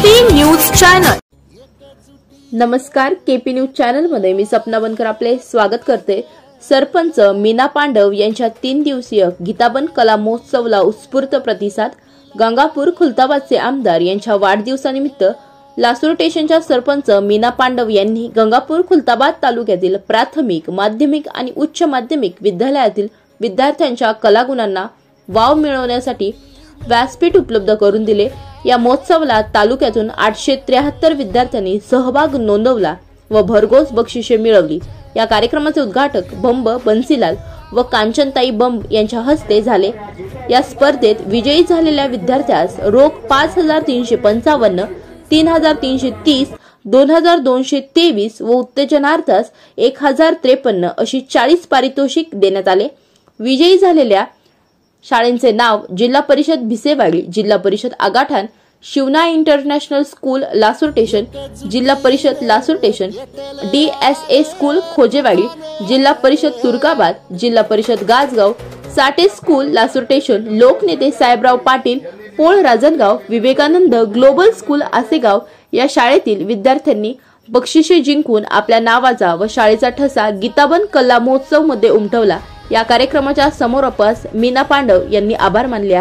KP news channel. नमस्कार, KP news channel मध्ये मी सपना बनकर आपले स्वागत करते। सरपंच मीना पांडव यांच्या 3 दिवसीय गीताबन कला महोत्सवला उत्स्फूर्त प्रतिसाद। गंगापूर खुलताबादचे आमदार यांच्या वाढदिवसानिमित्त लासूर स्टेशनच्या सरपंच मीना पांडव यांनी गंगापूर खुलताबाद तालुक्यातील प्राथमिक, माध्यमिक आणि उच्च माध्यमिक विद्यालयातील विद्यार्थ्यांच्या कलागुणांना वाव मिळवण्यासाठी व्यासपीठ उपलब्ध करून दिले। या महोत्सवाला तालुक्यातून 873 विद्यार्थ्यांनी सहभाग नोंदवला व भरघोस बक्षिसे मिळवली। या कार्यक्रमाचे उद्घाटक बंब बन्सीलाल व कांचनताई बंब यांच्या हस्ते झाले। या स्पर्धेत विजयी झालेल्या विद्यार्थ्यास रोख 5355, 3330, 2223 व उत्तेजनार्थास 1053 अशी 40 पारितोषिक देण्यात आले। विजयी झालेल्या शाळेंचे नाव जिल्हा परिषद भिसेवाडी, जिल्हा परिषद Agathan, Shivna international school Lasur station, जिल्हा परिषद Lasur station, DSA school Khojewadi, जिल्हा परिषद तुर्काबाद, जिल्हा परिषद गाजगाव, साठे स्कूल लासूर स्टेशन, लोकनेते साहेबराव पाटील पोळ राजनगाव, विवेकानंद ग्लोबल स्कूल आसेगाव या शाळेतील विद्यार्थ्यांनी बक्षिसे जिंकून आपल्या नावाचा व शाळेचा ठसा गीताबन कला महोत्सव मध्ये उमटवला। या कार्यक्रमाच्या समारोपास मीना पांडव यांनी आभार मानले।